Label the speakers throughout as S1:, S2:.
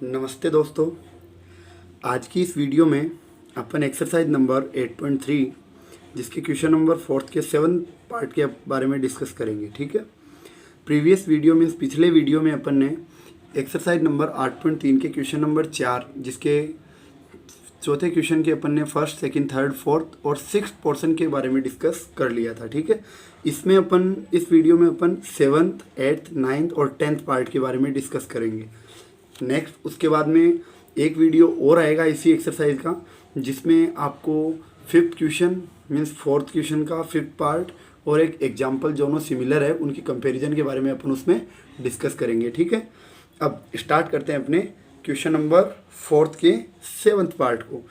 S1: नमस्ते दोस्तों। आज की इस वीडियो में अपन एक्सरसाइज नंबर 8.3 जिसके क्वेश्चन नंबर 4 के 7th पार्ट के बारे में डिस्कस करेंगे। ठीक है, प्रीवियस वीडियो मीन्स पिछले वीडियो में अपन ने एक्सरसाइज नंबर 8.3 के क्वेश्चन नंबर 4 जिसके चौथे क्वेश्चन के अपन ने फर्स्ट, सेकंड, थर्ड, फोर्थ और सिक्स्थ पोर्शन के बारे में डिस्कस कर लिया था। ठीक है, इसमें अपन इस वीडियो में अपन 7th, 8th, 9th और 10th पार्ट के बारे में डिस्कस करेंगे। नेक्स्ट उसके बाद में एक वीडियो और आएगा इसी एक्सरसाइज का जिसमें आपको 5th question means 4th question का 5th पार्ट और एक एग्जाम्पल दोनों सिमिलर है उनकी कंपैरिजन के बारे में अपन उसमें डिस्कस करेंगे। ठीक है, अब स्टार्ट करते हैं अपने क्वेश्चन नंबर 4th के 7th पार्ट को।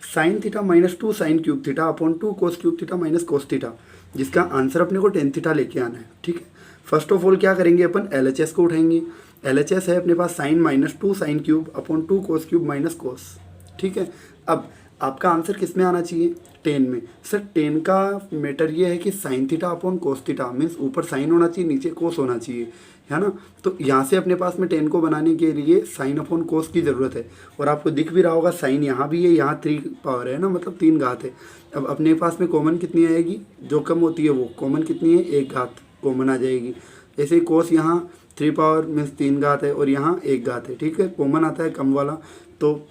S1: Sine theta -2 sine cube theta upon 2 cos cube theta minus cos theta, जिसका आंसर अपने को टेन थीटा लेके आना है। ठीक है, फर्स्ट ऑफ ऑल क्या करेंगे अपन LHS को उठाएंगे। LHS है अपने पास sine -2 sine cube upon 2 cos cube minus cos. ठीक है, अब आपका आंसर किस में आना चाहिए? 10 में। सर 10 का मैटर ये है कि sign theta upon cos theta means ऊपर साइन होना चाहिए नीचे कोस होना चाहिए, है ना। तो यहाँ से अपने पास में 10 को बनाने के लिए साइन अपॉन कोस की ज़रूरत है और आपको दिख भी रहा होगा साइन यहाँ भी है, यहाँ 3 पावर है ना, मतलब 3 घात है। अब अपने पास में कॉमन कितनी आएगी? जो कम होती है वो कॉमन कितनी है? 1 घात कॉमन आ जाएगी। ऐसे ही कोस यहाँ 3 पावर मीन्स 3 घात है और यहाँ 1 घात है। ठीक है, कॉमन आता है कम वाला। तो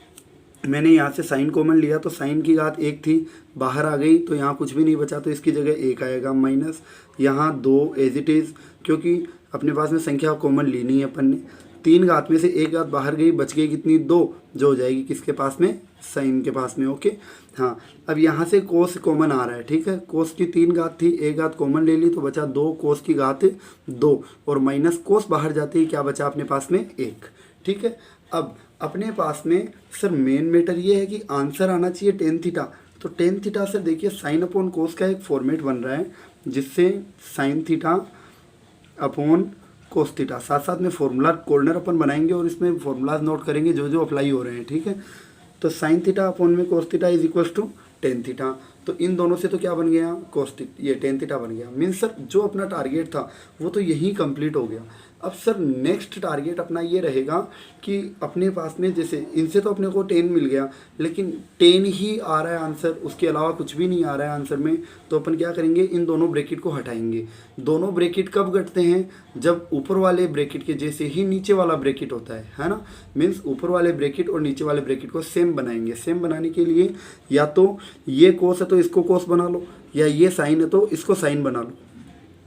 S1: मैंने यहाँ से साइन कॉमन लिया तो साइन की घात 1 थी, बाहर आ गई तो यहाँ कुछ भी नहीं बचा तो इसकी जगह 1 आएगा माइनस यहाँ 2 एज इट इज़, क्योंकि अपने पास में संख्या कॉमन ली नहीं है अपन ने। 3 घात में से 1 घात बाहर गई, बच गई कितनी? 2, जो हो जाएगी किसके पास में? साइन के पास में। ओके हाँ, अब यहाँ से कोस कॉमन आ रहा है। ठीक है, कोस की 3 घात थी, 1 घात कॉमन ले ली तो बचा 2, कोस की घात 2 और माइनस कोस बाहर जाते ही क्या बचा अपने पास में? 1। ठीक है, अब अपने पास में सर मेन मैटर ये है कि आंसर आना चाहिए टेन थीटा। तो टेन थीटा सर देखिए साइन अपॉन कोस का एक फॉर्मेट बन रहा है जिससे sign theta upon cos theta, साथ साथ में फॉर्मूला कॉर्नर अपन बनाएंगे और इसमें फॉर्मूलाज नोट करेंगे जो जो अप्लाई हो रहे हैं। ठीक है, तो साइन थीटा अपॉन में cos theta is equals to tan theta. तो इन दोनों से तो क्या बन गया? कोस ये टेन थीटा बन गया। मीन्स सर जो अपना टारगेट था वो तो यही कंप्लीट हो गया। अब सर नेक्स्ट टारगेट अपना ये रहेगा कि अपने पास में जैसे इनसे तो अपने को 10 मिल गया लेकिन 10 ही आ रहा है आंसर, उसके अलावा कुछ भी नहीं आ रहा है आंसर में। तो अपन क्या करेंगे? इन दोनों ब्रैकेट को हटाएंगे। दोनों ब्रैकेट कब घटते हैं? जब ऊपर वाले ब्रैकेट के जैसे ही नीचे वाला ब्रैकेट होता है ना। मीन्स ऊपर वाले ब्रैकेट और नीचे वाले ब्रैकेट को सेम बनाएंगे। सेम बनाने के लिए या तो ये कोस है तो इसको कोस बना लो, या ये साइन है तो इसको साइन बना लो,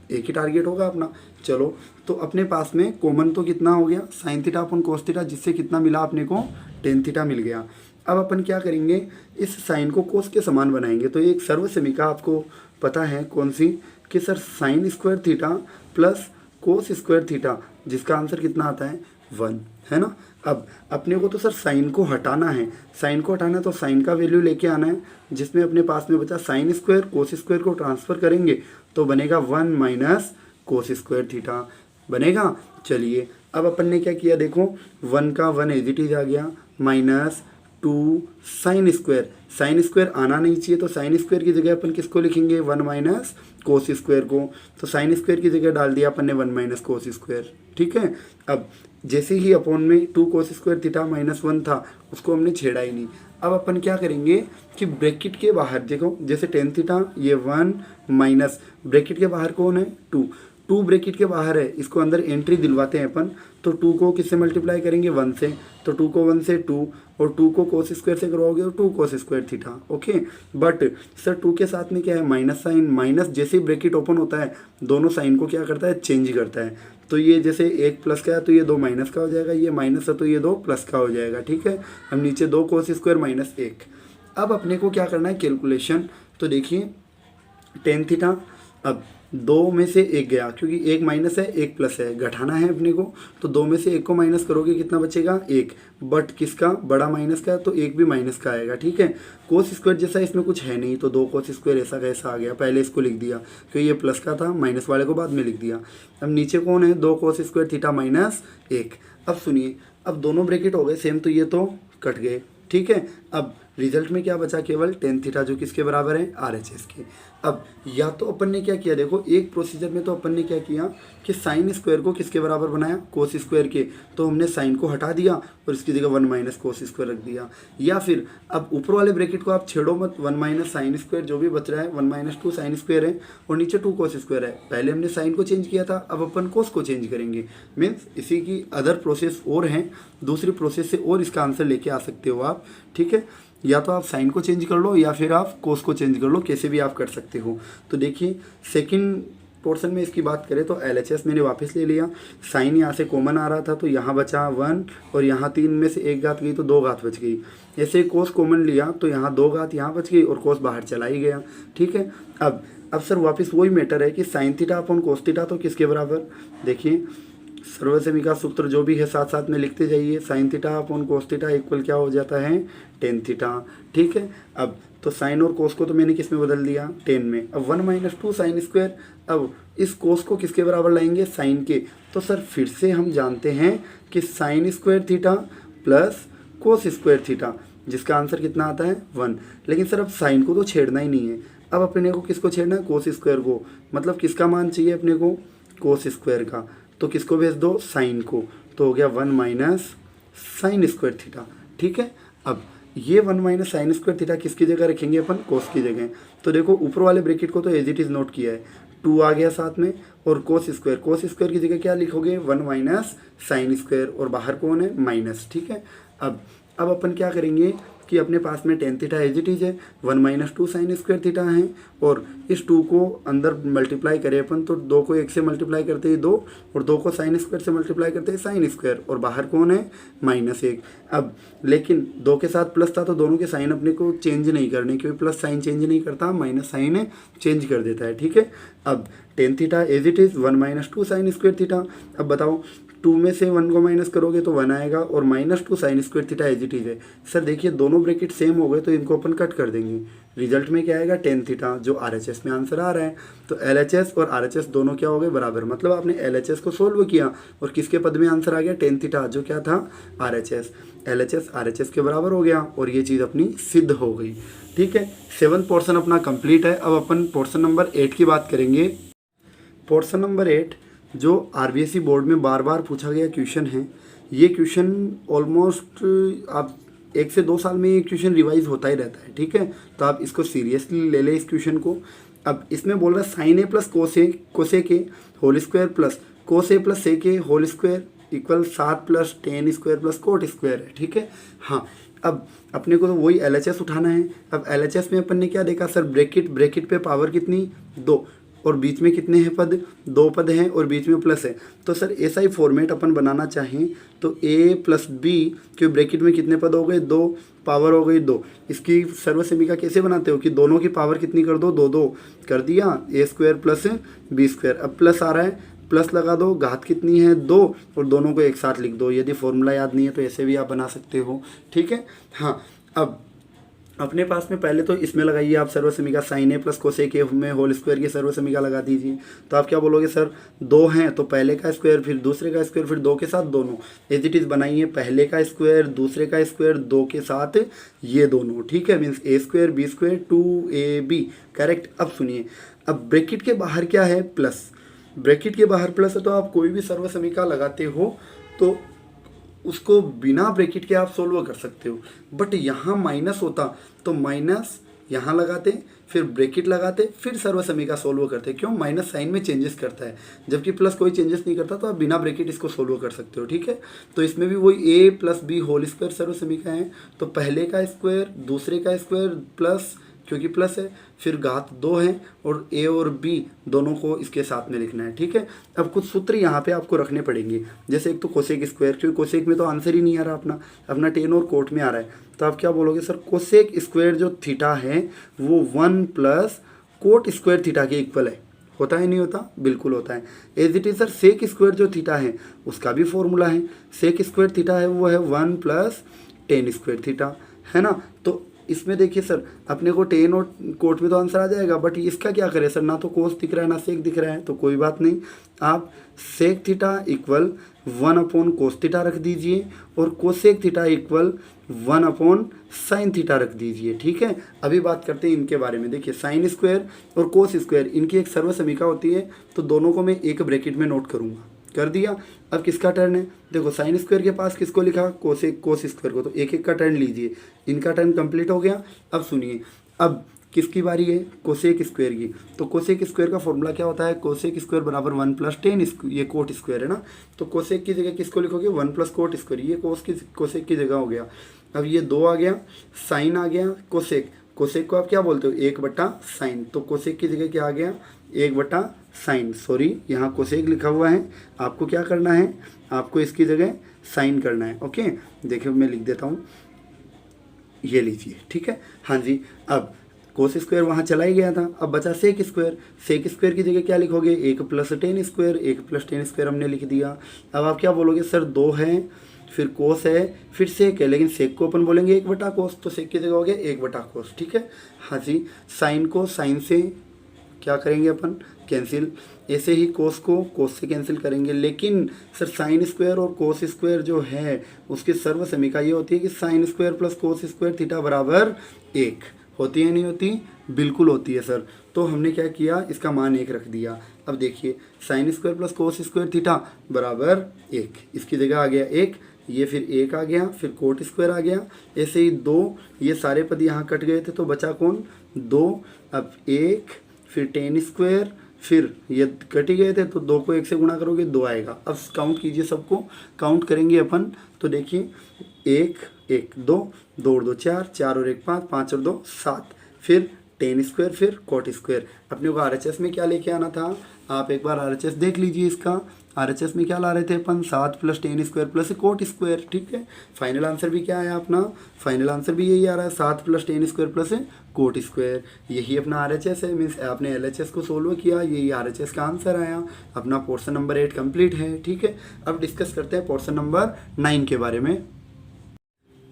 S1: एक ही टारगेट होगा अपना। चलो, तो अपने पास में कॉमन तो कितना हो गया? साइन थीटा अपन कोस थीटा, जिससे कितना मिला अपने को? टेन थीटा मिल गया। अब अपन क्या करेंगे? इस साइन को कोस के समान बनाएंगे। तो एक सर्वसमीका आपको पता है कौन सी, कि sir sine square theta plus cos square theta, जिसका आंसर कितना आता है? 1, है ना। अब अपने को तो सर साइन को हटाना है, साइन को हटाना है तो साइन का वैल्यू लेके आना है, जिसमें अपने पास में बचा साइन स्क्वायर, कोस स्क्वायर को ट्रांसफर करेंगे तो बनेगा 1 माइनस कोस स्क्वायर थीटा बनेगा। चलिए, अब अपन ने क्या किया देखो, 1 का 1 एज इट इज आ गया minus 2 sine square. Sine square आना नहीं चाहिए तो साइन स्क्वायर की जगह अपन किसको लिखेंगे? 1 माइनस कोस स्क्वायर को। तो साइन स्क्वायर की जगह डाल दिया अपन ने 1 माइनस कोस स्क्वायर। ठीक है, अब जैसे ही अपॉन में 2 कोस स्क्वायर थीटा माइनस 1 था उसको हमने छेड़ा ही नहीं। अब अपन क्या करेंगे कि ब्रैकेट के बाहर देखो, जैसे टेन थीटा ये 1 माइनस ब्रैकेट के बाहर कौन है? 2 ब्रैकेट के बाहर है, इसको अंदर एंट्री दिलवाते हैं अपन। तो 2 को किससे मल्टीप्लाई करेंगे? 1 से। तो 2 को 1 से 2 और 2 को कोस स्क्वायर से करवाओगे तो 2 कोस square theta. Okay, but sir 2 के साथ में क्या है? Minus sign. माइनस जैसे ही ब्रैकेट ओपन होता है दोनों साइन को क्या करता है? चेंज करता है। तो ये जैसे 1 प्लस का है तो ये 2 माइनस का हो जाएगा, ये माइनस है तो ये 2 प्लस का हो जाएगा। ठीक है, हम नीचे 2 कोस स्क्वायर माइनस 1। अब अपने को क्या करना है? कैलकुलेशन। तो देखिए टेन थीटा, अब 2 में से 1 गया क्योंकि 1 माइनस है 1 प्लस है, घटाना है अपने को। तो 2 में से 1 को माइनस करोगे कितना बचेगा? 1। बट किसका? बड़ा माइनस का है तो 1 भी माइनस का आएगा। ठीक है, कोस स्क्वायर जैसा इसमें कुछ है नहीं तो 2 कोस स्क्वायर ऐसा कैसा आ गया? पहले इसको लिख दिया क्योंकि ये प्लस का था, माइनस वाले को बाद में लिख दिया। अब नीचे कौन है? 2 कोस स्क्वायर थीटा माइनस 1। अब सुनिए, अब दोनों ब्रैकेट हो गए सेम तो ये तो कट गए। ठीक है, अब रिजल्ट में क्या बचा, केवल टेन थीटा जो किसके बराबर है, RHS के। अब या तो अपन ने क्या किया, देखो एक प्रोसीजर में तो अपन ने क्या किया कि साइन स्क्वायर को किसके बराबर बनाया, कोस स्क्वायर के, तो हमने साइन को हटा दिया और इसकी जगह 1 माइनस कोस स्क्वायर रख दिया। या फिर अब ऊपर वाले ब्रैकेट को आप छेड़ो मत, 1 माइनस साइन स्क्वायर जो भी बच रहा है 1 माइनस 2 साइन स्क्वायर है और नीचे 2 कोस स्क्वायर है। पहले हमने साइन को चेंज किया था, अब अपन कोस को चेंज करेंगे। मीन्स इसी की अदर प्रोसेस और हैं, दूसरी प्रोसेस से और इसका आंसर लेके आ सकते हो आप, ठीक है। या तो आप साइन को चेंज कर लो या फिर आप कोस को चेंज कर लो, कैसे भी आप कर सकते हो। तो देखिए सेकंड पोर्शन में इसकी बात करें तो LHS मैंने वापस ले लिया, साइन यहाँ से कॉमन आ रहा था तो यहाँ बचा 1 और यहाँ 3 में से एक घात गई तो 2 घात बच गई। ऐसे कोस कॉमन लिया तो यहाँ 2 घात यहाँ बच गई और कोस बाहर चला ही गया, ठीक है। अब सर वापस वही मैटर है कि sign theta upon cos theta तो किसके बराबर, देखिए सर्वसमीका सूत्र जो भी है साथ साथ में लिखते जाइए। Sign theta upon cos theta equal क्या हो जाता है, टेन थीटा, ठीक है। अब तो साइन और कोस को तो मैंने किस में बदल दिया, टेन में। अब 1 माइनस 2 साइन स्क्वायर, अब इस कोस को किसके बराबर लाएंगे, साइन के। तो सर फिर से हम जानते हैं कि sign square theta plus cos square theta, जिसका आंसर कितना आता है 1। लेकिन सर अब साइन को तो छेड़ना ही नहीं है, अब अपने को किसको छेड़ना है, कोस स्क्वायर को। मतलब किसका मान चाहिए अपने को, कोस स्क्वायर का। तो किसको भेज दो, साइन को, तो हो गया 1 माइनस साइन स्क्वायर थीटा, ठीक है। अब ये 1 माइनस साइन स्क्वायर थीटा किसकी जगह रखेंगे अपन, कोस की जगह। तो देखो ऊपर वाले ब्रैकेट को तो एज इट इज़ नोट किया है, 2 आ गया साथ में, और कोस स्क्वायर की जगह क्या लिखोगे, 1 माइनस साइन स्क्वायर, और बाहर कौन है, माइनस, ठीक है। अब अपन क्या करेंगे कि अपने पास में tan theta as it is है, 1 माइनस 2 साइन स्क्वायर थीटा है, और इस 2 को अंदर मल्टीप्लाई करें अपन तो 2 को 1 से मल्टीप्लाई करते ही 2, और 2 को साइन स्क्वायर से मल्टीप्लाई करते हैं साइन स्क्वायर, और बाहर कौन है, -1। अब लेकिन 2 के साथ प्लस था तो दोनों के साइन अपने को चेंज नहीं करने, क्योंकि प्लस साइन चेंज नहीं करता, माइनस साइन चेंज कर देता है, ठीक है। अब tan theta as it is 1 minus 2 sine square theta. अब बताओ 2 में से 1 को माइनस करोगे तो 1 आएगा, और -2 sine square theta as it is है। सर देखिए दोनों ब्रैकेट सेम हो गए तो इनको अपन कट कर देंगे, रिजल्ट में क्या आएगा, टेन थीटा, जो RHS में आंसर आ रहा है। तो LHS और RHS दोनों क्या हो गए, बराबर। मतलब आपने LHS को सोल्व किया और किसके पद में आंसर आ गया, टेन थीटा, जो क्या था, RHS। LHS RHS के बराबर हो गया और ये चीज़ अपनी सिद्ध हो गई, ठीक है। 7th पोर्शन अपना कंप्लीट है। अब अपन पोर्शन नंबर 8 की बात करेंगे। पोर्शन नंबर 8 जो RBSE बोर्ड में बार बार पूछा गया क्वेश्चन है। ये क्वेश्चन ऑलमोस्ट आप 1 से 2 साल में ये क्वेश्चन रिवाइज होता ही रहता है, ठीक है। तो आप इसको सीरियसली ले लें इस क्वेश्चन को। अब इसमें बोल रहा है sign A plus cosec whole square plus cos A plus sec whole square equal 7 plus tan square plus cot square है, ठीक है। हाँ, अब अपने को तो वही LHS उठाना है। अब LHS में अपन ने क्या देखा सर, ब्रैकेट पे पावर कितनी, 2, और बीच में कितने हैं पद, 2 पद हैं और बीच में प्लस है। तो सर ऐसा ही फॉर्मेट अपन बनाना चाहें तो A प्लस B के ब्रैकेट में कितने पद हो गए, 2, पावर हो गई 2। इसकी सर्वसमीका कैसे बनाते हो कि दोनों की पावर कितनी कर दो, 2 कर दिया, A square plus B square. अब प्लस आ रहा है, प्लस लगा दो, घात कितनी है 2, और दोनों को एक साथ लिख दो। यदि फॉर्मूला याद नहीं है तो ऐसे भी आप बना सकते हो, ठीक है। हाँ, अब अपने पास में पहले तो इसमें लगाइए आप सर्वसमीका, sine A plus cosec A में होल स्क्वायर की सर्वसमीका लगा दीजिए। तो आप क्या बोलोगे सर, 2 हैं तो पहले का स्क्वायर फिर दूसरे का स्क्वायर फिर 2 के साथ दोनों, एज इट इज़ बनाइए, पहले का स्क्वायर दूसरे का स्क्वायर 2 के साथ ये दोनों, ठीक है। Means A square B square 2AB, correct. अब सुनिए, अब ब्रैकेट के बाहर क्या है, प्लस। ब्रैकेट के बाहर प्लस है तो आप कोई भी सर्वसमीका लगाते हो तो उसको बिना ब्रैकेट के आप सोल्व कर सकते हो। बट यहाँ माइनस होता तो माइनस यहाँ लगाते, फिर ब्रैकेट लगाते, फिर सर्वसमीका सोल्व करते। क्यों, माइनस साइन में चेंजेस करता है, जबकि प्लस कोई चेंजेस नहीं करता, तो आप बिना ब्रैकेट इसको सोल्व कर सकते हो, ठीक है। तो इसमें भी वही A plus B whole square सर्वसमीका है, तो पहले का स्क्वायर दूसरे का स्क्वायर प्लस, क्योंकि प्लस है, फिर घात 2 है, और A और B दोनों को इसके साथ में लिखना है, ठीक है। अब कुछ सूत्र यहाँ पे आपको रखने पड़ेंगे, जैसे एक तो कोसेक स्क्वायर, क्योंकि कोसेक में तो आंसर ही नहीं आ रहा अपना टेन और कोट में आ रहा है। तो आप क्या बोलोगे सर, कोसेक स्क्वायर जो थीटा है वो 1 प्लस कोट स्क्वायर थीटा के इक्वल है। होता है नहीं होता, बिल्कुल होता है। As it is sir sec square जो थीटा है उसका भी फॉर्मूला है, सेक स्क्वायर थीटा है वो है 1 प्लस टेन स्क्वायर थीटा, है ना। तो इसमें देखिए सर अपने को टेन और कोट में तो आंसर आ जाएगा, बट इसका क्या करें सर, ना तो कोस दिख रहा है ना सेक दिख रहा है, तो कोई बात नहीं, आप sec theta equal 1 upon cos theta रख दीजिए और cosec theta equal 1 upon sine theta रख दीजिए। ठीक है, अभी बात करते हैं इनके बारे में। देखिए साइन स्क्वायर और कोस स्क्वायर इनकी एक सर्वसमीका होती है, तो दोनों को मैं एक ब्रैकेट में नोट करूँगा। कर दिया। अब किसका टर्न है? देखो साइन स्क्वायर के पास किसको लिखा? कोस स्क्वायर को, तो एक एक का टर्न लीजिए। इनका टर्न कंप्लीट हो गया। अब सुनिए, अब किसकी बारी है? कोसेक स्क्वायर की। तो कोसेक स्क्वायर का फॉर्मूला क्या होता है? कोसेक स्क्वायर बराबर 1 प्लस टेन, ये कोट स्क्वायर है ना, तो कोसेक की जगह किसको लिखोगे? 1 प्लस कोट स्क्वायर, ये कोसेक की जगह हो गया। अब ये 2 आ गया, साइन आ गया, कोसेक, कोसेक को आप क्या बोलते हो? 1/साइन, तो कोसेक की जगह क्या आ गया? 1/साइन। सॉरी, यहाँ कोसेक लिखा हुआ है, आपको क्या करना है? आपको इसकी जगह साइन करना है। ओके, देखिए मैं लिख देता हूँ, ये लीजिए। ठीक है, हाँ जी। अब कोस स्क्वायर वहाँ चला ही गया था, अब बचा सेक स्क्वायर। सेक स्क्वायर की जगह क्या लिखोगे? 1 plus tan square, 1 plus tan square हमने लिख दिया। अब आप क्या बोलोगे? सर 2 है, फिर कोस है, फिर सेक है, लेकिन सेक को अपन बोलेंगे 1/कोस, तो सेक की जगह हो गया 1/कोस। ठीक है, हाँ जी। साइन को साइन से क्या करेंगे अपन? कैंसिल। ऐसे ही कोस को कोस से कैंसिल करेंगे, लेकिन सर साइन स्क्वायर और कोस स्क्वायर जो है उसकी सर्वसमीका ये होती है कि sign square plus cos square theta बराबर 1 होती है, नहीं होती? बिल्कुल होती है सर। तो हमने क्या किया? इसका मान 1 रख दिया। अब देखिए sign square plus cos square theta बराबर 1, इसकी जगह आ गया 1, ये फिर 1 आ गया, फिर कोट स्क्वायर आ गया, ऐसे ही 2, ये सारे पद यहाँ कट गए थे तो बचा कौन? 2। अब 1, फिर टेन स्क्वायर, फिर ये कट ही गए थे तो 2 को 1 से गुणा करोगे 2 आएगा। अब काउंट कीजिए, सबको काउंट करेंगे अपन, तो देखिए 1 1 2 2 और 2 4, 4 और 1 5, 5 और 2 7, फिर टेन स्क्वायर, फिर कोट स्क्वायर। अपने को RHS में क्या लेके आना था? आप एक बार RHS देख लीजिए इसका। RHS में क्या ला रहे थे अपन? 7 plus tan square plus cot square. ठीक है, फाइनल आंसर भी क्या आया अपना? फाइनल आंसर भी यही आ रहा है, 7 plus tan square plus cot square. यही अपना RHS है, मीन्स आपने LHS को सोल्व किया, यही RHS का आंसर आया। अपना पोर्शन नंबर 8 कंप्लीट है। ठीक है, अब डिस्कस करते हैं पोर्शन नंबर 9 के बारे में।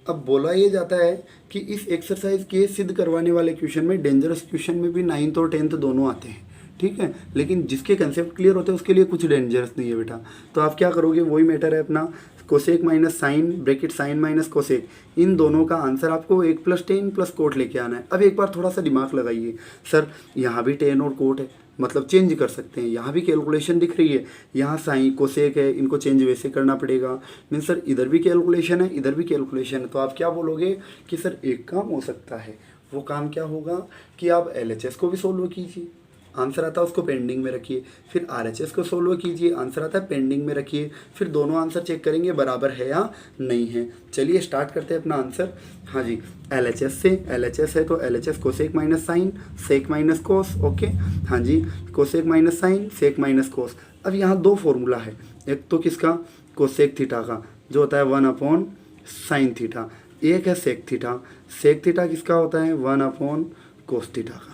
S1: अब बोला ये जाता है कि इस एक्सरसाइज के सिद्ध करवाने वाले क्वेश्चन में, डेंजरस क्वेश्चन में भी 9th और 10th दोनों आते हैं। ठीक है, लेकिन जिसके कंसेप्ट क्लियर होते हैं उसके लिए कुछ डेंजरस नहीं है बेटा। तो आप क्या करोगे? वही मैटर है अपना, cosec minus sine, bracket sine minus cosec, इन दोनों का आंसर आपको 1 प्लस टेन प्लस कोट लेके आना है। अब एक बार थोड़ा सा दिमाग लगाइए, सर यहाँ भी टेन और कोट है, मतलब चेंज कर सकते हैं। यहाँ भी कैलकुलेशन दिख रही है, यहाँ साइन कोसेक है, इनको चेंज वैसे करना पड़ेगा। मीन सर इधर भी कैलकुलेशन है, इधर भी कैलकुलेशन है, तो आप क्या बोलोगे कि सर एक काम हो सकता है। वो काम क्या होगा कि आप LHS को भी सोल्व कीजिए, आंसर आता है उसको पेंडिंग में रखिए, फिर RHS को सोल्व कीजिए, आंसर आता है पेंडिंग में रखिए, फिर दोनों आंसर चेक करेंगे बराबर है या नहीं है। चलिए स्टार्ट करते हैं अपना आंसर। हाँ जी, LHS से, LHS है तो LHS cosec minus sine, sec minus cos. Okay, हाँ जी, cosec minus sine, sec minus cos. अब यहाँ 2 फॉर्मूला है, एक तो किसका? कोसेक थीटा का, जो होता है 1/साइन थीटा, एक है सेक थीटा। सेक थीटा किसका होता है? 1/कोस थीटा का।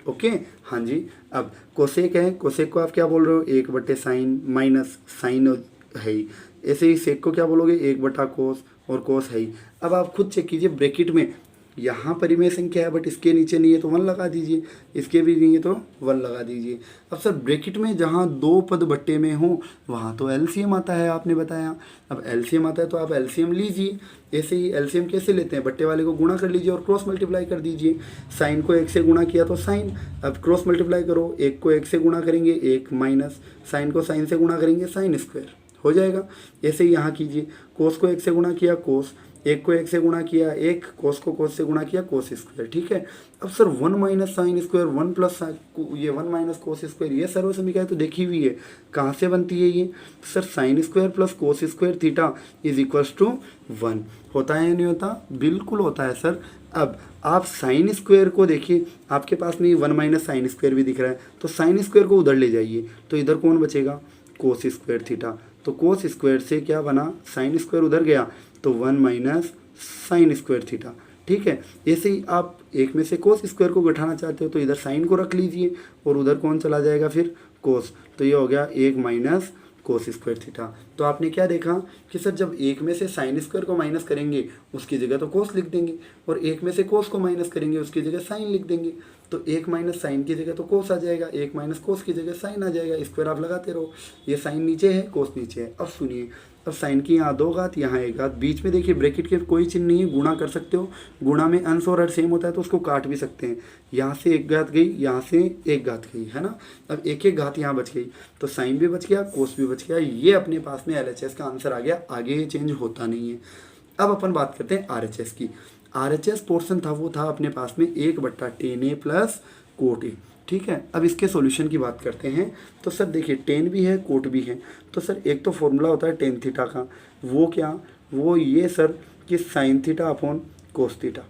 S1: ओके, हाँ जी। अब कोसेक है, कोसेक को आप क्या बोल रहे हो? 1/साइन माइनस साइन है ही, ऐसे ही सेक को क्या बोलोगे? 1/कोस, और कोस है ही। अब आप खुद चेक कीजिए, ब्रैकेट में यहाँ पर में संख्या है बट इसके नीचे नहीं है तो 1 लगा दीजिए, इसके भी नहीं है तो 1 लगा दीजिए। अब सर ब्रैकेट में जहाँ 2 पद बट्टे में हो वहाँ तो LCM आता है, आपने बताया। अब LCM आता है तो आप LCM लीजिए। ऐसे ही LCM कैसे लेते हैं? बट्टे वाले को गुणा कर लीजिए और क्रॉस मल्टीप्लाई कर दीजिए। साइन को 1 से गुणा किया तो साइन, अब क्रॉस मल्टीप्लाई करो, 1 को 1 से गुणा करेंगे 1 माइनस, साइन को साइन से गुणा करेंगे साइन स्क्वायर, हो जाएगा। ऐसे ही यहाँ कीजिए, कोस को 1 से गुणा किया कोस, 1 को 1 से गुणा किया 1, कोस को कोस से गुणा किया कोस स्क्वायर। ठीक है, अब sir 1 minus sine square, 1 plus ये 1 माइनस कोस स्क्वायर, ये सर्वसमीका है तो देखी हुई है, कहाँ से बनती है ये? Sir sine square plus cos square theta is equals to 1। होता है या नहीं होता? बिल्कुल होता है सर। अब आप साइन स्क्वायर को देखिए, आपके पास में 1 माइनस साइन स्क्वायर भी दिख रहा है, तो साइन स्क्वायर को उधर ले जाइए, तो इधर कौन बचेगा? कोस स्क्वायर थीटा। तो कोस स्क्वायर से क्या बना? साइन स्क्वायर उधर गया तो 1 माइनस साइन स्क्वायर थीटा। ठीक है, ऐसे ही आप एक में से कोस स्क्वायर को घटाना चाहते हो तो इधर साइन को रख लीजिए और उधर कौन चला जाएगा? फिर कोस, तो ये हो गया 1 माइनस कोस स्क्वायर थीटा। तो आपने क्या देखा कि सर जब एक में से साइन स्क्वायर को माइनस करेंगे उसकी जगह तो कोस लिख देंगे, और एक में से कोस को माइनस करेंगे उसकी जगह साइन लिख देंगे। तो 1 माइनस साइन की जगह तो कोस आ जाएगा, 1 माइनस कोस की जगह साइन आ जाएगा, स्क्वायर आप लगाते रहो। ये साइन नीचे है, कोस नीचे है। अब सुनिए, अब साइन की यहाँ 2 घात, यहाँ 1 घात, बीच में देखिए ब्रैकेट के कोई चिन्ह नहीं है, गुणा कर सकते हो। गुणा में अंश और हर सेम होता है तो उसको काट भी सकते हैं। यहाँ से 1 घात गई, यहाँ से 1 घात गई, है ना। अब 1 घात यहाँ बच गई, तो साइन भी बच गया, कोस भी बच गया। ये अपने पास में LHS का आंसर आ गया, आगे ये चेंज होता नहीं है। अब अपन बात करते हैं RHS की। RHS पोर्शन था वो था अपने पास में 1/10A प्लस कोट ए, ठीक है। अब इसके सॉल्यूशन की बात करते हैं। तो सर देखिए टेन भी है, कोट भी है। तो सर एक तो फॉर्मूला होता है टेन थीटा का, वो क्या, वो ये सर कि sign theta upon cos theta.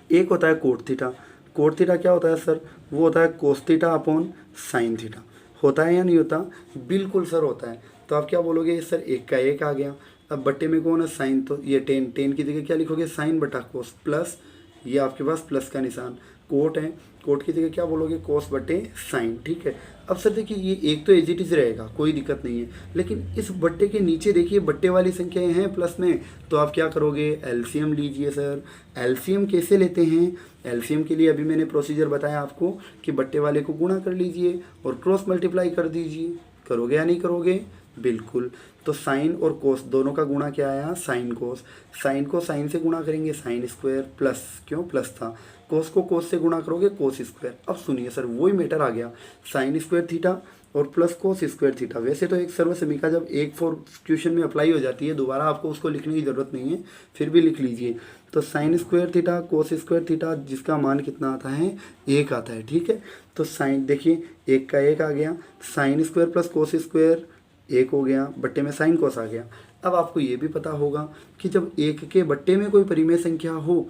S1: एक होता है कोट थीटा। कोट थीटा क्या होता है सर, वो होता है cos theta upon sine theta. होता है या नहीं होता, बिल्कुल सर होता है। तो आप क्या बोलोगे सर, एक का एक आ गया। अब बट्टे में कौन है साइन, तो ये टेन, टेन की जगह क्या लिखोगे साइन बटा कोस, प्लस ये आपके पास प्लस का निशान। कोट है, कोट की जगह क्या बोलोगे कोस बटे साइन, ठीक है। अब सर देखिए ये एक तो एज इट इज रहेगा, कोई दिक्कत नहीं है, लेकिन इस बट्टे के नीचे देखिए बट्टे वाली संख्याएं हैं प्लस में, तो आप क्या करोगे एलसीएम लीजिए सर। एलसीएम कैसे लेते हैं, एलसीएम के लिए अभी मैंने प्रोसीजर बताया आपको कि बट्टे वाले को गुणा कर लीजिए और क्रॉस मल्टीप्लाई कर दीजिए। करोगे या नहीं करोगे, बिल्कुल। तो साइन और कोस दोनों का गुणा क्या आया, साइन कोस। साइन को साइन से गुणा करेंगे साइन स्क्वायर, प्लस क्यों प्लस था, कोस को कोस से गुणा करोगे कोस स्क्वायर। अब सुनिए सर वही मैटर आ गया, साइन स्क्वायर थीटा और प्लस कोस स्क्वायर थीटा। वैसे तो एक सर्व समीका जब एक फॉर क्वेश्चन में अप्लाई हो जाती है, दोबारा आपको उसको लिखने की ज़रूरत नहीं है, फिर भी लिख लीजिए। तो sign square theta cos square theta जिसका मान कितना आता है, 1 आता है, ठीक है। तो साइन देखिए 1 का 1 आ गया, sign square plus cos square 1 हो गया, बट्टे में साइन कोस आ गया। अब आपको ये भी पता होगा कि जब 1 के बट्टे में कोई परिमेय संख्या हो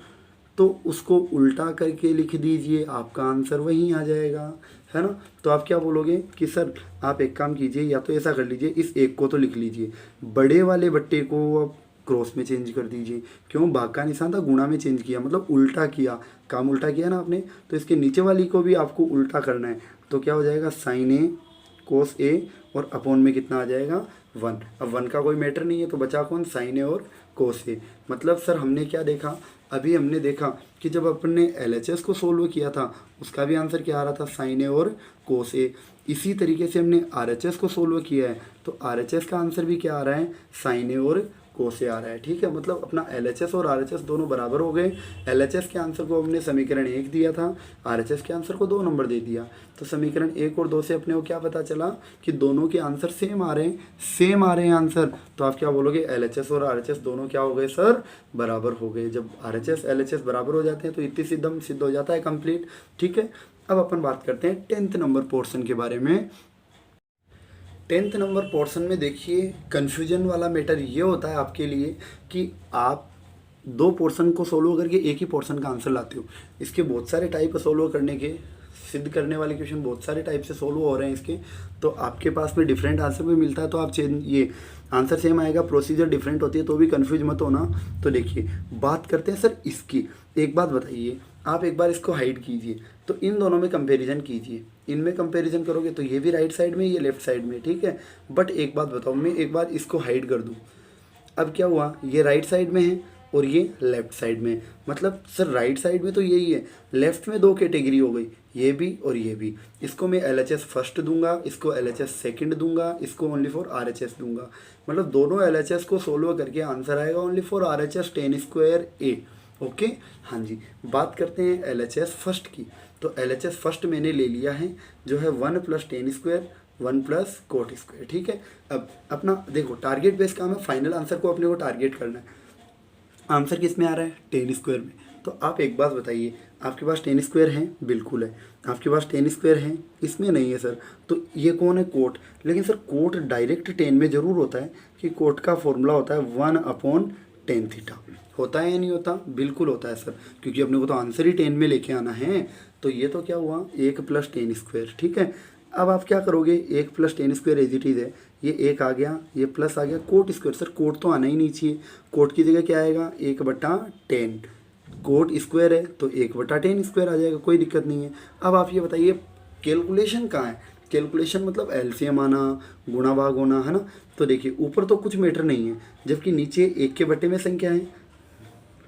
S1: तो उसको उल्टा करके लिख दीजिए, आपका आंसर वहीं आ जाएगा, है ना। तो आप क्या बोलोगे कि सर आप एक काम कीजिए, या तो ऐसा कर लीजिए, इस 1 को तो लिख लीजिए, बड़े वाले बट्टे को अब क्रॉस में चेंज कर दीजिए। क्यों, भाग का निशान था, गुणा में चेंज किया, मतलब उल्टा किया, काम उल्टा किया ना आपने। तो इसके नीचे वाली को भी आपको उल्टा करना है, तो क्या हो जाएगा साइन ए कोस ए और अपॉन में कितना आ जाएगा 1। अब 1 का कोई मैटर नहीं है, तो बचा कौन, साइन ए और कोस ए। मतलब सर हमने क्या देखा, अभी हमने देखा कि जब अपन ने LHS को सोल्व किया था उसका भी आंसर क्या आ रहा था, साइन ए और कोस ए। इसी तरीके से हमने RHS को सोल्व किया है, तो RHS का आंसर भी क्या आ रहा है, साइन ए और कोस ए आ रहा है, ठीक है। मतलब अपना LHS और RHS दोनों बराबर हो गए। LHS के आंसर को हमने समीकरण 1 दिया था, RHS के आंसर को 2 नंबर दे दिया। तो समीकरण 1 और 2 से अपने को क्या पता चला कि दोनों के आंसर सेम आ रहे हैं, सेम आ रहे हैं आंसर। तो आप क्या बोलोगे, LHS और RHS दोनों क्या हो गए सर, बराबर हो गए। जब RHS LHS बराबर हो जाते हैं तो इतनी सिद्ध हो जाता है कंप्लीट, ठीक है। अब अपन बात करते हैं 10th नंबर पोर्शन के बारे में। 10th नंबर पोर्शन में देखिए कन्फ्यूजन वाला मैटर ये होता है आपके लिए कि आप 2 पोर्शन को सोल्व करके एक ही पोर्शन का आंसर लाते हो। इसके बहुत सारे टाइप सोल्व करने के, सिद्ध करने वाले क्वेश्चन बहुत सारे टाइप से सोल्व हो रहे हैं इसके, तो आपके पास में डिफरेंट आंसर भी मिलता है। तो आप ये आंसर सेम आएगा, प्रोसीजर डिफरेंट होती है, तो भी कन्फ्यूज मत होना। तो देखिए बात करते हैं सर इसकी। एक बात बताइए, आप एक बार इसको हाइड कीजिए, तो इन दोनों में कंपैरिजन कीजिए। इनमें कंपैरिजन करोगे तो ये भी राइट साइड में, ये लेफ्ट साइड में, ठीक है। बट एक बात बताओ, मैं एक बार इसको हाइड कर दूँ, अब क्या हुआ, ये राइट साइड में है और ये लेफ्ट साइड में। मतलब सर राइट साइड में तो यही है, लेफ्ट में 2 कैटेगरी हो गई, ये भी और ये भी। इसको मैं LHS फर्स्ट दूंगा, इसको LHS सेकंड दूंगा, इसको ओनली फॉर RHS दूंगा। मतलब दोनों LHS को सोल्व करके आंसर आएगा only for RHS 10 square A. Okay, हाँ जी। बात करते हैं LHS फर्स्ट की। तो LHS फर्स्ट मैंने ले लिया है, जो है 1 + 10 स्क्वायर 1 + कोट स्क्वायर, ठीक है। अब अपना देखो टारगेट बेस काम है, फाइनल आंसर को अपने को टारगेट करना है। आंसर किस में आ रहा है, 10 स्क्वायर में। तो आप एक बात बताइए, आपके पास 10 स्क्वायर है, बिल्कुल है, आपके पास 10 स्क्वायर है, इसमें नहीं है सर। तो ये कौन है, कोट। लेकिन सर कोट डायरेक्ट 10 में ज़रूर होता है कि कोट का फॉर्मूला होता है 1/10 थीटा। होता है या नहीं होता, बिल्कुल होता है सर, क्योंकि अपने को तो आंसर ही 10 में लेके आना है। तो ये तो क्या हुआ, 1 + 10 स्क्वायर, ठीक है। अब आप क्या करोगे, 1 + 10 स्क्वायर एज इट इज़ है, ये 1 आ गया, ये प्लस आ गया, कोट स्क्वायर। सर कोट तो आना ही नहीं चाहिए, कोट की जगह क्या आएगा, 1/10। कोट स्क्वायर है तो 1/10 स्क्वायर आ जाएगा, कोई दिक्कत नहीं है। अब आप ये बताइए कैलकुलेशन कहाँ है, कैलकुलेशन मतलब एलसीएम आना, गुणा भाग होना, है ना। तो देखिए ऊपर तो कुछ मैटर नहीं है, जबकि नीचे 1 के बट्टे में संख्या है,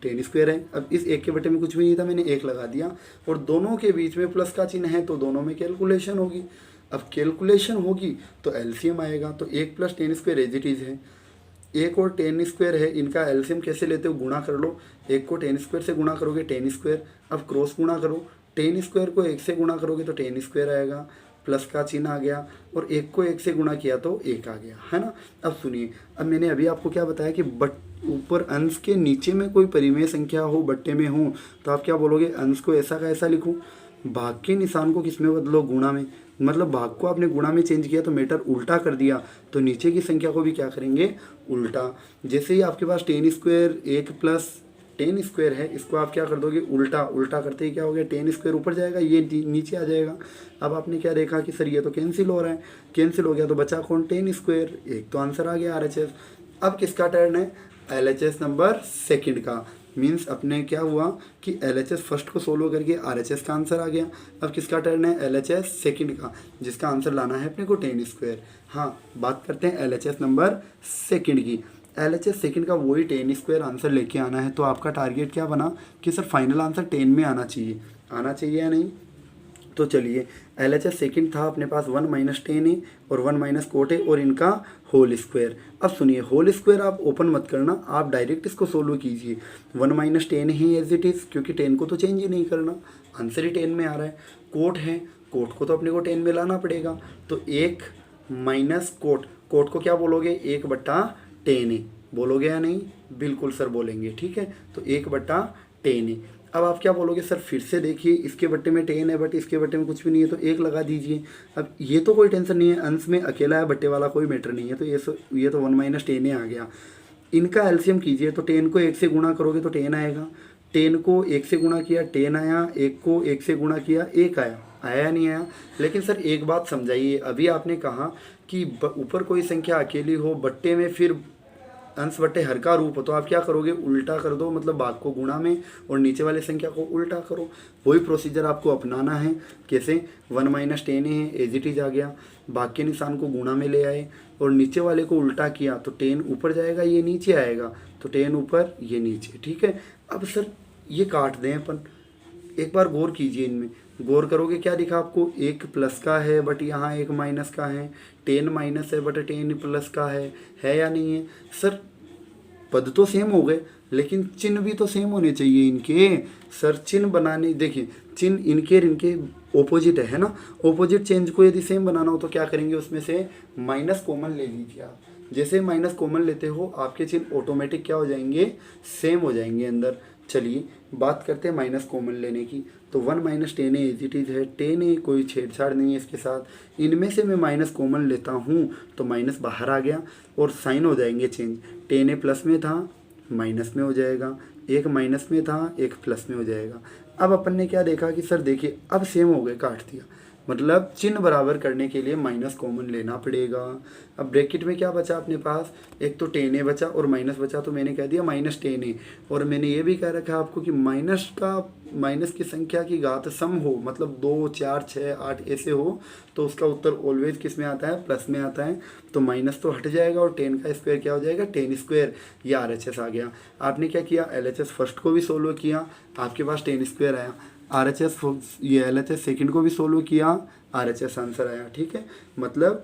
S1: 10 स्क्वायर है। अब इस 1 के बट्टे में कुछ भी नहीं था, मैंने 1 लगा दिया, और दोनों के बीच में प्लस का चिन्ह है, तो दोनों में कैलकुलेशन होगी। अब कैलकुलेशन होगी तो एलसीएम आएगा, तो 1 + 10 स्क्वायर एज इट इज़ है, एक और टेन स्क्वायर है, इनका एलसीएम कैसे लेते हो, गुणा कर लो। एक को टेन स्क्वायर से गुणा करोगे टेन स्क्वायर, अब क्रॉस गुणा करो, टेन स्क्वायर को एक से गुणा करोगे तो टेन स्क्वायर आएगा, प्लस का चिन्ह आ गया, और एक को एक से गुणा किया तो एक आ गया, है ना। अब सुनिए, अब मैंने अभी आपको क्या बताया कि ऊपर अंश के नीचे में कोई परिमेय संख्या हो, बट्टे में हो, तो आप क्या बोलोगे, अंश को ऐसा का ऐसा लिखूं, भाग के निशान को किस में बदलो, गुणा में। मतलब भाग को आपने गुणा में चेंज किया तो मीटर उल्टा कर दिया, तो नीचे की संख्या को भी क्या करेंगे, उल्टा। जैसे ही आपके पास टेन स्क्वायर एक प्लस टेन स्क्वायर है, इसको आप क्या कर दोगे, उल्टा। उल्टा करते ही क्या हो गया, टेन स्क्वायर ऊपर जाएगा, ये नीचे आ जाएगा। अब आपने क्या देखा कि सर ये तो कैंसिल हो रहा है, कैंसिल हो गया तो बचा कौन, टेन स्क्वायर, एक तो आंसर आ गया RHS। अब किसका टर्न है, LHS नंबर सेकंड का। मीन्स अपने क्या हुआ कि LHS फर्स्ट को सोल्व करके RHS का आंसर आ गया। अब किसका टर्न है, LHS सेकंड का, जिसका आंसर लाना है अपने को टेन स्क्वायर। हाँ, बात करते हैं LHS नंबर सेकंड की। LHS सेकंड का वही टेन स्क्वायर आंसर लेके आना है। तो आपका टारगेट क्या बना कि सर फाइनल आंसर 10 में आना चाहिए, आना चाहिए या नहीं। तो चलिए, LHS सेकंड था अपने पास 1 माइनस 10 है और 1 माइनस कोट है और इनका होल स्क्वायर। अब सुनिए, होल स्क्वायर आप ओपन मत करना, आप डायरेक्ट इसको सोल्व कीजिए। 1 माइनस 10 है एज इट इज़, क्योंकि 10 को तो चेंज ही नहीं करना, आंसर ही 10 में आ रहा है। कोट है, कोट को तो अपने को 10 में लाना पड़ेगा, तो 1 माइनस कोट, कोट को क्या बोलोगे, 1/10 है, बोलोगे या नहीं, बिल्कुल सर बोलेंगे, ठीक है। तो 1/10 है। अब आप क्या बोलोगे, सर फिर से देखिए, इसके बट्टे में 10 है बट इसके बट्टे में कुछ भी नहीं है, तो 1 लगा दीजिए। अब ये तो कोई टेंशन नहीं है, अंश में अकेला है, बट्टे वाला कोई मैटर नहीं है, तो ये तो 1 माइनस 10 आ गया। इनका एलसीएम कीजिए, तो 10 को 1 से गुणा करोगे तो 10 आएगा, 10 को 1 से गुणा किया 10 आया, 1 को 1 से गुणा किया 1 आया, आया नहीं आया। लेकिन सर एक बात समझाइए, अभी आपने कहा कि ऊपर कोई संख्या अकेली हो, बट्टे में फिर अंश बट्टे हर का रूप हो, तो आप क्या करोगे, उल्टा कर दो, मतलब भाग को गुणा में और नीचे वाले संख्या को उल्टा करो। वही प्रोसीजर आपको अपनाना है। कैसे, 1 माइनस 10 है, एज इट इज आ गया, भाग के निशान को गुणा में ले आए और नीचे वाले को उल्टा किया, तो 10 ऊपर जाएगा, ये नीचे आएगा, तो 10 ऊपर, ये नीचे, ठीक है। अब सर ये काट दें अपन, एक बार गौर कीजिए, इनमें गौर करोगे क्या दिखा आपको, 1 प्लस का है बट यहाँ 1 माइनस का है, 10 माइनस है बट 10 प्लस का है या नहीं है। सर पद तो सेम हो गए, लेकिन चिन्ह भी तो सेम होने चाहिए इनके। सर चिन्ह बनाने, देखिए चिन्ह इनके ओपोजिट है ना, ओपोजिट चेंज को यदि सेम बनाना हो तो क्या करेंगे, उसमें से माइनस कॉमन ले लीजिए आप। जैसे माइनस कॉमन लेते हो, आपके चिन्ह ऑटोमेटिक क्या हो जाएंगे, सेम हो जाएंगे अंदर। चलिए बात करते हैं माइनस कॉमन लेने की, तो 1 माइनस 10 एज इट इज़ है, 10 है, कोई छेड़छाड़ नहीं है इसके साथ। इनमें से मैं माइनस कॉमन लेता हूँ तो माइनस बाहर आ गया और साइन हो जाएंगे चेंज, 10 प्लस में था माइनस में हो जाएगा, 1 माइनस में था 1 प्लस में हो जाएगा। अब अपन ने क्या देखा कि सर देखिए अब सेम हो गए, काट दिया, मतलब चिन्ह बराबर करने के लिए माइनस कॉमन लेना पड़ेगा। अब ब्रैकेट में क्या बचा अपने पास, एक तो 10 बचा और माइनस बचा, तो मैंने कह दिया माइनस 10 और मैंने ये भी कह रखा आपको कि माइनस की संख्या की घात सम हो, मतलब 2 4 6 8 ऐसे हो, तो उसका उत्तर ऑलवेज किस में आता है, प्लस में आता है। तो माइनस तो हट जाएगा और 10 का स्क्वायर क्या हो जाएगा, 10 स्क्वायर, ये RHS आ गया। आपने क्या किया, LHS फर्स्ट को भी सोल्व किया, आपके पास 10 स्क्वायर आया, RHS ये LHS सेकंड को भी सोल्व किया, RHS आंसर आया, ठीक है। मतलब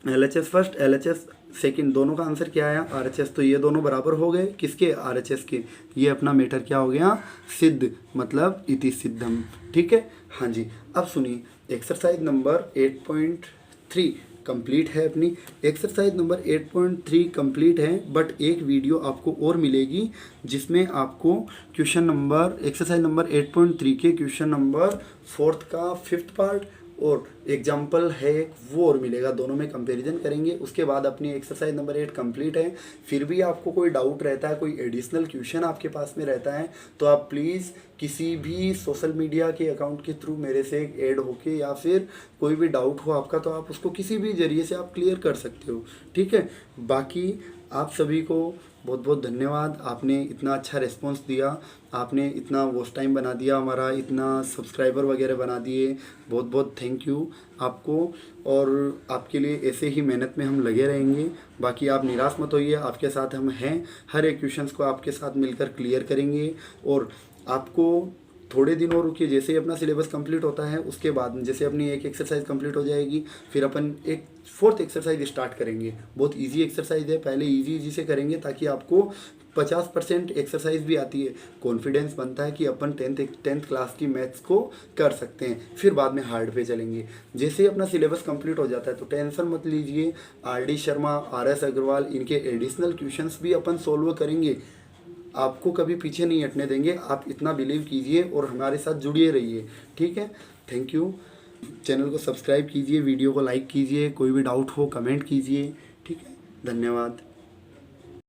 S1: LHS फर्स्ट LHS सेकंड दोनों का आंसर क्या आया, RHS। तो ये दोनों बराबर हो गए किसके, RHS के। ये अपना मैटर क्या हो गया, सिद्ध, मतलब इति सिद्धम, ठीक है। हाँ जी, अब सुनिए, एक्सरसाइज नंबर 8.3 कंप्लीट है, अपनी एक्सरसाइज नंबर 8.3 कंप्लीट है। बट एक वीडियो आपको और मिलेगी जिसमें आपको क्वेश्चन नंबर एक्सरसाइज नंबर 8.3 के क्वेश्चन नंबर 4 का 5th पार्ट और एग्जाम्पल है वो और मिलेगा, दोनों में कंपैरिजन करेंगे। उसके बाद अपनी एक्सरसाइज नंबर 8 कंप्लीट है। फिर भी आपको कोई डाउट रहता है, कोई एडिशनल क्वेश्चन आपके पास में रहता है, तो आप प्लीज़ किसी भी सोशल मीडिया के अकाउंट के थ्रू मेरे से ऐड होके, या फिर कोई भी डाउट हो आपका तो आप उसको किसी भी जरिए से आप क्लियर कर सकते हो, ठीक है। बाकी आप सभी को बहुत बहुत धन्यवाद, आपने इतना अच्छा रिस्पांस दिया, आपने इतना वॉच टाइम बना दिया हमारा, इतना सब्सक्राइबर वगैरह बना दिए, बहुत बहुत थैंक यू आपको। और आपके लिए ऐसे ही मेहनत में हम लगे रहेंगे। बाकी आप निराश मत होइए, आपके साथ हम हैं, हर एक क्वेश्चंस को आपके साथ मिलकर क्लियर करेंगे। और आपको थोड़े दिन और रुकिए, जैसे ही अपना सिलेबस कंप्लीट होता है उसके बाद जैसे अपनी एक एक्सरसाइज कंप्लीट हो जाएगी, फिर अपन एक फोर्थ एक्सरसाइज स्टार्ट करेंगे। बहुत इजी एक्सरसाइज है, पहले इजी से करेंगे ताकि आपको 50% एक्सरसाइज भी आती है, कॉन्फिडेंस बनता है कि अपन टेंथ क्लास की मैथ्स को कर सकते हैं। फिर बाद में हार्ड पे चलेंगे। जैसे ही अपना सिलेबस कंप्लीट हो जाता है तो टेंशन मत लीजिए, RD शर्मा, RS अग्रवाल, इनके एडिशनल क्वेश्चंस भी अपन सोल्व करेंगे, आपको कभी पीछे नहीं हटने देंगे। आप इतना बिलीव कीजिए और हमारे साथ जुड़िए रहिए, ठीक है। Thank you. चैनल को सब्सक्राइब कीजिए, वीडियो को लाइक कीजिए, कोई भी डाउट हो कमेंट कीजिए, ठीक है। धन्यवाद।